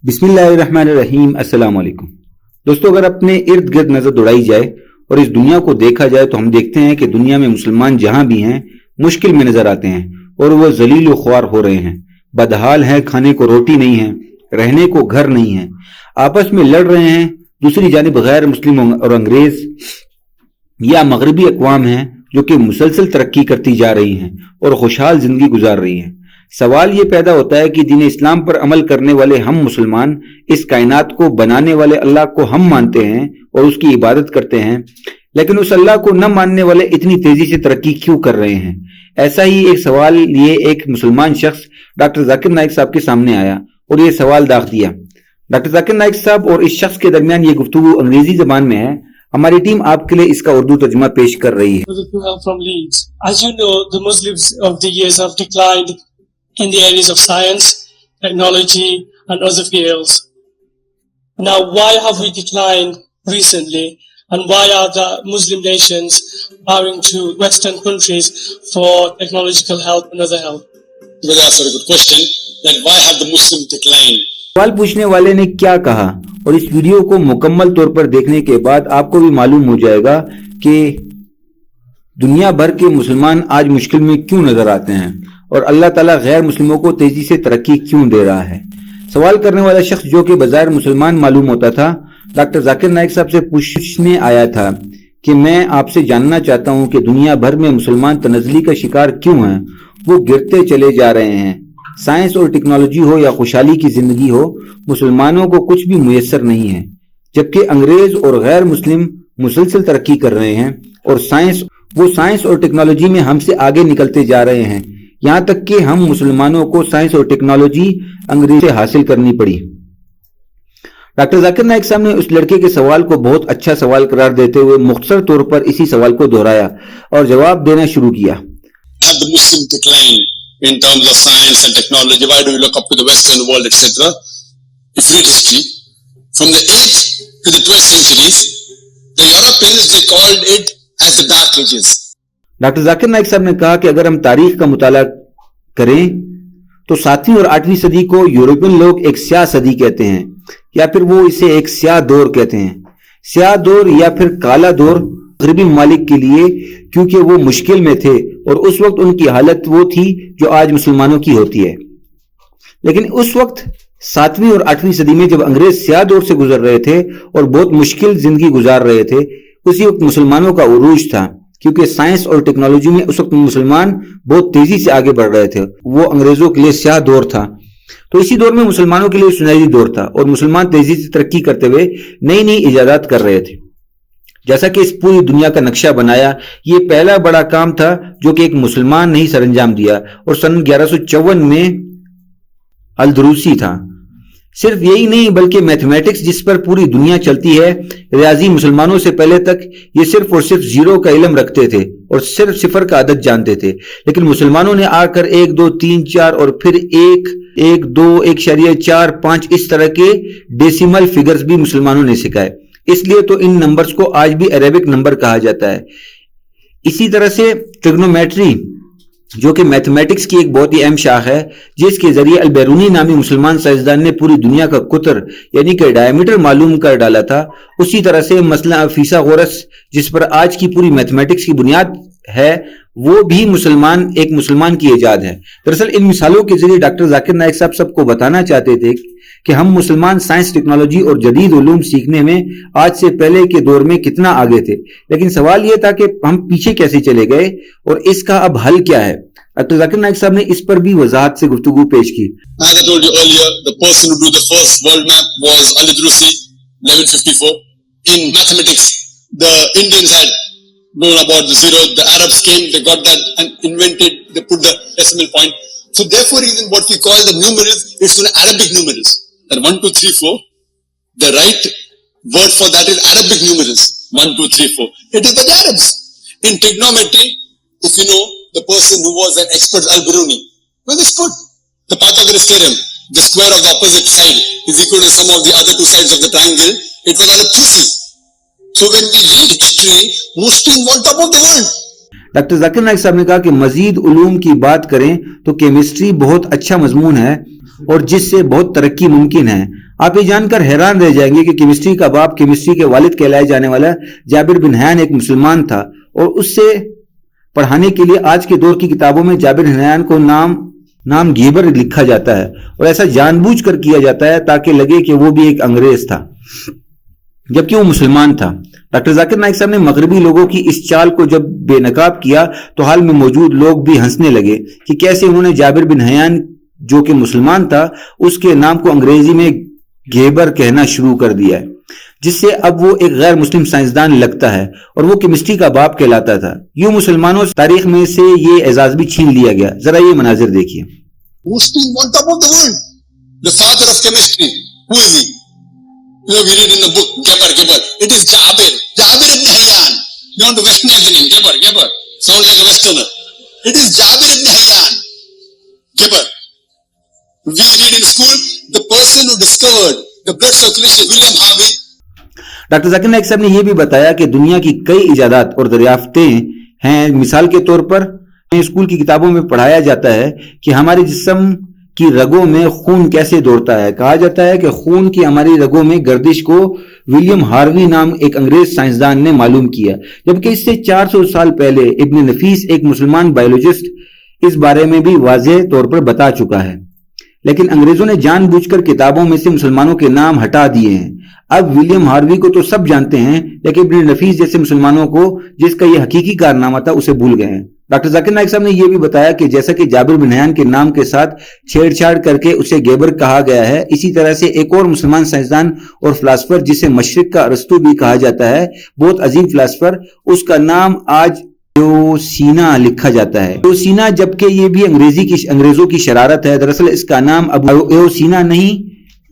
بسم اللہ الرحمن الرحیم۔ السلام علیکم دوستو، اگر اپنے ارد گرد نظر دوڑائی جائے اور اس دنیا کو دیکھا جائے تو ہم دیکھتے ہیں کہ دنیا میں مسلمان جہاں بھی ہیں مشکل میں نظر آتے ہیں اور وہ ذلیل و خوار ہو رہے ہیں، بدحال ہیں، کھانے کو روٹی نہیں ہے، رہنے کو گھر نہیں ہے، آپس میں لڑ رہے ہیں۔ دوسری جانب غیر مسلم اور انگریز یا مغربی اقوام ہیں جو کہ مسلسل ترقی کرتی جا رہی ہیں اور خوشحال زندگی گزار رہی ہیں۔ سوال یہ پیدا ہوتا ہے کہ دین اسلام پر عمل کرنے والے ہم مسلمان اس کائنات کو بنانے والے اللہ کو ہم مانتے ہیں اور اس کی عبادت کرتے ہیں، لیکن اس اللہ کو نہ ماننے والے اتنی تیزی سے ترقی کیوں کر رہے ہیں؟ ایسا ہی ایک سوال لیے ایک مسلمان شخص ڈاکٹر ذاکر نائک صاحب کے سامنے آیا اور یہ سوال داغ دیا۔ ڈاکٹر ذاکر نائک صاحب اور اس شخص کے درمیان یہ گفتگو انگریزی زبان میں ہے۔ ہماری ٹیم آپ کے لیے اس کا اردو ترجمہ پیش کر رہی ہے۔ As you know, the Muslims of the years have declined in the areas of science, technology, and other fields. Now, why have we declined recently, and why are the Muslim nations bowing to Western countries for technological help and other help? Well, that's a very good question. That why have the Muslims declined? سوال پوچھنے والے نے کیا کہا، اور اس video کو مکمل طور پر دیکھنے کے بعد آپ کو بھی معلوم ہو جائے گا کہ دنیا بھر کے مسلمان آج مشکل میں کیوں نظر آتے ہیں اور اللہ تعالیٰ غیر مسلموں کو تیزی سے ترقی کیوں دے رہا ہے۔ سوال کرنے والا شخص جو کہ بظاہر مسلمان معلوم ہوتا تھا، ڈاکٹر ذاکر نائک صاحب سے پوچھنے آیا تھا کہ میں آپ سے جاننا چاہتا ہوں کہ دنیا بھر میں مسلمان تنزلی کا شکار کیوں ہیں، وہ گرتے چلے جا رہے ہیں۔ سائنس اور ٹیکنالوجی ہو یا خوشحالی کی زندگی ہو، مسلمانوں کو کچھ بھی میسر نہیں ہے، جبکہ انگریز اور غیر مسلم مسلسل ترقی کر رہے ہیں اور سائنس اور ٹیکنالوجی میں ہم سے آگے نکلتے جا رہے ہیں، یہاں تک کہ ہم مسلمانوں کو سائنس اور ٹیکنالوجی انگریز سے حاصل کرنی پڑی۔ ڈاکٹر ذاکر نائک صاحب نے اس لڑکے کے سوال کو بہت اچھا سوال قرار دیتے ہوئے مختصر طور پر اسی سوال کو دہرایا اور جواب دینا شروع کیا۔ Have the Muslim decline in terms of science and technology? Why do we look up to the Western world, etc.? If you read history, from the 8th to the 12th centuries, the Europeans, they called it as the Dark Ages. Doctor Zakir Naik sahab نے کہا کہ اگر ہم تاریخ کا مطالعہ کریں تو 7ویں اور 8ویں صدی کو یورپین لوگ ایک سیاہ صدی کہتے ہیں، یا پھر وہ اسے ایک سیاہ دور کہتے ہیں۔ سیاہ دور یا پھر کالا دور مغربی ممالک کے لیے، کیونکہ وہ مشکل میں تھے اور اس وقت ان کی حالت وہ تھی جو آج مسلمانوں کی ہوتی ہے۔ لیکن اس وقت 7ویں اور 8ویں صدی میں جب انگریز سیاہ دور سے گزر رہے تھے اور بہت مشکل زندگی گزار رہے تھے، اسی وقت مسلمانوں کا عروج تھا، کیونکہ سائنس اور ٹیکنالوجی میں اس وقت مسلمان بہت تیزی سے آگے بڑھ رہے تھے۔ وہ انگریزوں کے لیے سیاہ دور تھا، تو اسی دور میں مسلمانوں کے لیے سنہری دور تھا اور مسلمان تیزی سے ترقی کرتے ہوئے نئی نئی ایجادات کر رہے تھے۔ جیسا کہ اس پوری دنیا کا نقشہ بنایا، یہ پہلا بڑا کام تھا جو کہ ایک مسلمان نے ہی سر انجام دیا، اور سن 1154 میں الدروسی تھا۔ صرف یہی نہیں بلکہ میتھمیٹکس جس پر پوری دنیا چلتی ہے، ریاضی مسلمانوں سے پہلے تک یہ صرف اور صرف زیرو کا علم رکھتے تھے اور صرف صفر کا عدد جانتے تھے، لیکن مسلمانوں نے آ کر 1 2 3 4 اور پھر 1 1 2 1.4 5 اس طرح کے ڈیسیمل فگرز بھی مسلمانوں نے سکھائے۔ اس لیے تو ان نمبرز کو آج بھی عربک نمبر کہا جاتا ہے۔ اسی طرح سے ٹریگنومیٹری، جو کہ میتھمیٹکس کی ایک بہت ہی اہم شاخ ہے، جس کے ذریعے البیرونی نامی مسلمان سائنسدان نے پوری دنیا کا قطر یعنی کہ ڈائیمیٹر معلوم کر ڈالا تھا، اسی طرح سے مسئلہ فیثاغورس جس پر آج کی پوری میتھمیٹکس کی بنیاد ہے، وہ بھی ایک مسلمان کی ایجاد ہے۔ دراصل ان مثالوں کے ذریعے ڈاکٹر ذاکر نائک صاحب سب کو بتانا چاہتے تھے کہ ہم مسلمان سائنس، ٹیکنالوجی اور جدید علوم سیکھنے میں آج سے پہلے کے دور میں کتنا آگے تھے، لیکن سوال یہ تھا کہ ہم پیچھے کیسے چلے گئے اور اس کا اب حل کیا ہے۔ ڈاکٹر ذاکر نائک صاحب نے اس پر بھی وضاحت سے گفتگو پیش کی۔ As I told you earlier, the person who drew the first world map was Al-Idrusi, 1154. In mathematics, the Indians had known about the zero, the Arabs came, they got that and invented, they put the decimal point. So therefore even what we call the numerals is an Arabic numerals. That 1 2 3 4, the right word for that is Arabic numerals. 1 2 3 4. It is by the Arabs. In trigonometry, if you know, the person who was an expert, Al-Biruni, well, this put the Pythagoras theorem, the square of the opposite side is equal to sum of the other two sides of the triangle. It was all a pussy. So when we read history, Muslims were on top of the world. Doctor Zakir Naik sahab نے کہا کہ مزید علوم کی بات کریں تو chemistry بہت اچھا مضمون ہے اور جس سے بہت ترقی ممکن ہے۔ آپ یہ جان کر حیران رہ جائیں گے کہ کیمسٹری کا باپ کیمسٹری کے والد کہلائے جانے والا جابر بن حیان ایک مسلمان تھا، اور اس سے پڑھانے کے لیے آج کے دور کی کتابوں میں جابر بن حیان کو نام گیبر لکھا جاتا ہے، اور ایسا جان بوجھ کر کیا جاتا ہے تاکہ لگے کہ وہ بھی ایک انگریز تھا جبکہ وہ مسلمان تھا۔ ڈاکٹر ذاکر نائک صاحب نے مغربی لوگوں کی اس چال کو جب بے نقاب کیا تو حال میں موجود لوگ بھی ہنسنے لگے کہ کیسے انہوں نے جابر بن حیان جو کہ مسلمان تھا اس کے نام کو انگریزی میں گیبر کہنا شروع کر دیا ہے، جس سے اب وہ ایک غیر مسلم سائنسدان لگتا ہے اور وہ کیمسٹری کا باپ کہلاتا تھا۔ یوں مسلمانوں تاریخ میں سے یہ اعزاز بھی چھین لیا گیا۔ ذرا یہ مناظر دیکھیے۔ Who's been on top of the world? The father of chemistry. Who is he? You know, we read in the book, Geber. It is Jabir ibn Hayyan. You want to westernize the name, Geber. Sound like a westerner. It is Jabir ibn Hayyan. Geber. We read in school, the person who discovered the blood circulation, William Harvey. Doctor Zakir Naik sahab نے یہ بھی بتایا کہ دنیا کی کئی ایجادات اور دریافتیں ہیں۔ مثال کے طور پر اسکول کی کتابوں میں پڑھایا جاتا ہے کہ ہمارے جسم کی رگوں میں خون کیسے دوڑتا ہے۔ کہا جاتا ہے کہ خون کی ہماری رگوں میں گردش کو ولیم ہاروی نام ایک انگریز سائنسدان نے معلوم کیا، جبکہ اس سے 400 سال پہلے ابن نفیس ایک مسلمان بایولوجسٹ اس بارے میں بھی واضح طور پر بتا چکا ہے، لیکن انگریزوں نے جان بوجھ کر کتابوں میں سے مسلمانوں کے نام ہٹا دیے ہیں۔ اب ولیم ہاروی کو تو سب جانتے ہیں، لیکن ابن نفیس جیسے مسلمانوں کو جس کا یہ حقیقی کارنامہ تھا اسے بھول گئے ہیں۔ ڈاکٹر ذاکر نائک صاحب نے یہ بھی بتایا کہ جیسا کہ جابر بن حیان کے نام کے ساتھ چھیڑ چھاڑ کر کے اسے گیبر کہا گیا ہے، اسی طرح سے ایک اور مسلمان سائنسدان اور فلاسفر جسے مشرق کا ارسطو بھی کہا جاتا ہے، بہت عظیم فلاسفر، اس کا نام آج ایوسینا لکھا جاتا ہے۔ ایوسینا، جبکہ یہ بھی انگریزوں کی شرارت ہے، دراصل اس کا نام اب ایوسینا نہیں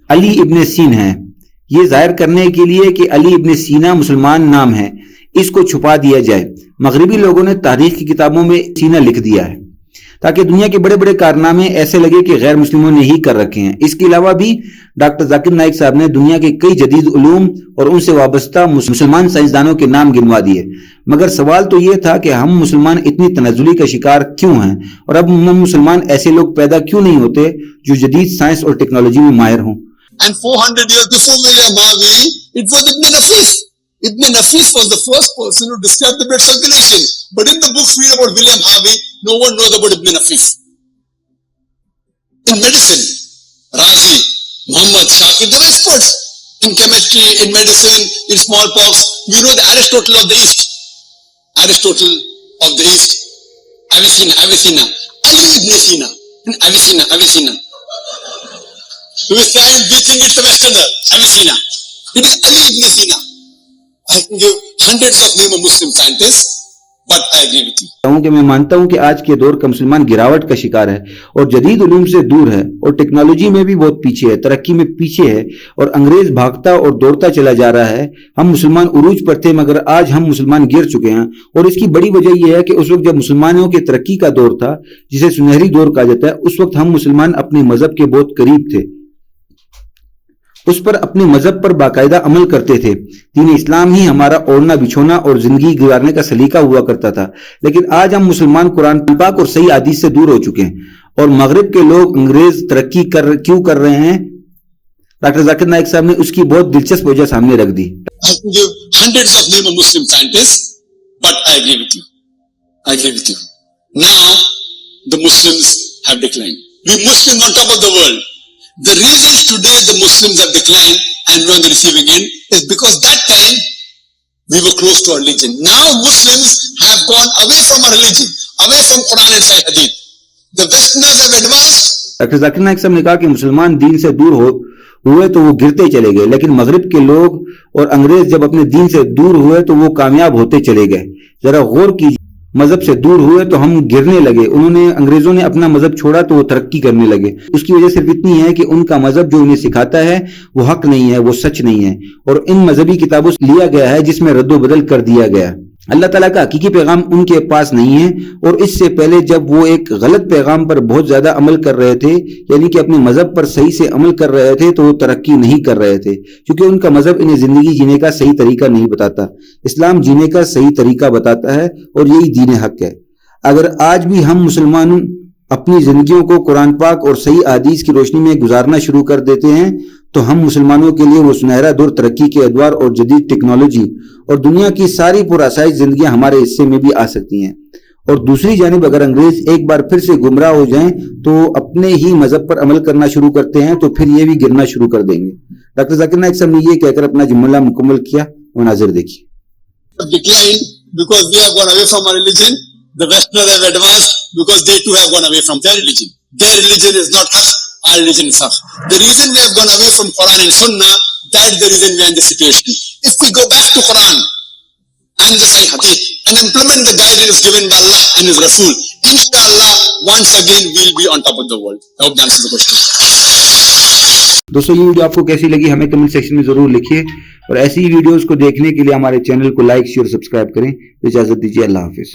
علی ابن سین ہے، یہ ظاہر کرنے کے لیے کہ علی ابن سینا مسلمان نام ہے، اس کو چھپا دیا جائے۔ مغربی لوگوں نے تاریخ کی کتابوں میں سینا لکھ دیا ہے تاکہ دنیا کے بڑے بڑے کارنامے ایسے لگے کہ غیر مسلموں نے ہی کر رکھے ہیں۔ اس کے علاوہ بھی ڈاکٹر ذاکر نائک صاحب نے دنیا کے کئی جدید علوم اور ان سے وابستہ مسلمان سائنسدانوں کے نام گنوا دیے، مگر سوال تو یہ تھا کہ ہم مسلمان اتنی تنزلی کا شکار کیوں ہیں، اور اب ہم مسلمان ایسے لوگ پیدا کیوں نہیں ہوتے جو جدید سائنس اور ٹیکنالوجی میں ماہر ہوں۔ And 400 years before William Harvey, it was Ibn Nafis. Ibn Nafis was the first person who described the blood circulation. But in the books we read about William Harvey, no one knows about Ibn Nafis. In medicine, Razi, Muhammad, Shakir, they're experts. In chemistry, in medicine, in smallpox, we know the Aristotle of the East. Aristotle of the East. Avicenna. Ali ibn Sina. In Avicenna. We think it's the Westerner, Avicenna. It is Ali ibn Sina. I can give hundreds of names of Muslim scientists, but I agree with you. کہ میں مانتا ہوں کہ آج کے دور کا مسلمان گراوٹ کا شکار ہے اور جدید علوم سے دور ہے اور ٹیکنالوجی میں بھی بہت پیچھے ہے، ترقی میں پیچھے ہے، اور انگریز بھاگتا اور دوڑتا چلا جا رہا ہے۔ ہم مسلمان عروج پر تھے مگر آج ہم مسلمان گر چکے ہیں، اور اس کی بڑی وجہ یہ ہے کہ اس وقت جب مسلمانوں کے ترقی کا دور تھا، جسے سنہری دور کہا جاتا ہے، اس وقت ہم مسلمان اپنے مذہب کے بہت قریب تھے، اس پر اپنے مذہب پر باقاعدہ عمل کرتے تھے۔ دین اسلام ہی ہمارا اوڑھنا بچھونا اور زندگی گزارنے کا سلیقہ ہوا کرتا تھا، لیکن آج ہم مسلمان قرآن پاک اور صحیح حدیث سے دور ہو چکے ہیں، اور مغرب کے لوگ انگریز ترقی کیوں کر رہے ہیں؟ ڈاکٹر ذاکر نائک صاحب نے اس کی بہت دلچسپ وجہ سامنے رکھ دی۔ I can give hundreds of names of Muslim scientists, but I agree with you. Now, the Muslims have declined. We Muslims on top of the world. The reasons today the Muslims have declined and we're on the receiving end is because that time we were close to our religion. Now Muslims have gone away from our religion, away from Quran and Sahih Hadith. The Westerners have advanced. Doctor Zakir Naik sahab نے کہا کہ مسلمان دین سے دور ہوئے تو وہ گرتے چلے گئے، لیکن مغرب کے لوگ اور انگریز جب اپنے دین سے دور ہوئے تو وہ کامیاب ہوتے چلے گئے۔ ذرا غور کیجیے، مذہب سے دور ہوئے تو ہم گرنے لگے، انگریزوں نے اپنا مذہب چھوڑا تو وہ ترقی کرنے لگے۔ اس کی وجہ صرف اتنی ہے کہ ان کا مذہب جو انہیں سکھاتا ہے وہ حق نہیں ہے، وہ سچ نہیں ہے، اور ان مذہبی کتابوں سے لیا گیا ہے جس میں رد و بدل کر دیا گیا۔ اللہ تعالیٰ کا حقیقی پیغام ان کے پاس نہیں ہے، اور اس سے پہلے جب وہ ایک غلط پیغام پر بہت زیادہ عمل کر رہے تھے، یعنی کہ اپنے مذہب پر صحیح سے عمل کر رہے تھے، تو وہ ترقی نہیں کر رہے تھے، کیونکہ ان کا مذہب انہیں زندگی جینے کا صحیح طریقہ نہیں بتاتا۔ اسلام جینے کا صحیح طریقہ بتاتا ہے، اور یہی دین حق ہے۔ اگر آج بھی ہم مسلمان اپنی زندگیوں کو قرآن پاک اور صحیح احادیث کی روشنی میں گزارنا شروع کر دیتے ہیں تو ہم مسلمانوں کے لیے وہ سنہرا دور ترقی کے ادوار اور جدید ٹیکنالوجی اور دنیا کی ساری پرآسائش زندگیاں ہمارے حصے میں بھی آ سکتی ہیں. اور دوسری جانب اگر انگریز ایک بار پھر سے گمراہ ہو جائیں تو اپنے ہی مذہب پر عمل کرنا شروع کرتے ہیں تو پھر یہ بھی گرنا شروع کر دیں گے. ڈاکٹر ذاکر نائک صاحب نے یہ کہہ کر اپنا جملہ مکمل کیا. مناظر دیکھیے. Decline because we have gone away from our religion. The Westerners have advanced because they too have gone away from their religion. Their religion is not us, our religion is us. The reason we have gone away from Quran and Sunnah, that is the reason we are in this situation. If we go back to Quran and the Sahih Hadith and implement the guidance given by Allah and His Rasul, inshallah, once again we will be on top of the world. I hope that answers the question. دوستو یہ video آپ کو کیسی لگی ہمیں comment section میں ضرور لکھیے اور ایسی ہی ویڈیوز کو دیکھنے کے لیے ہمارے چینل کو لائک شیئر سبسکرائب کریں. اجازت دیجیے. اللہ حافظ.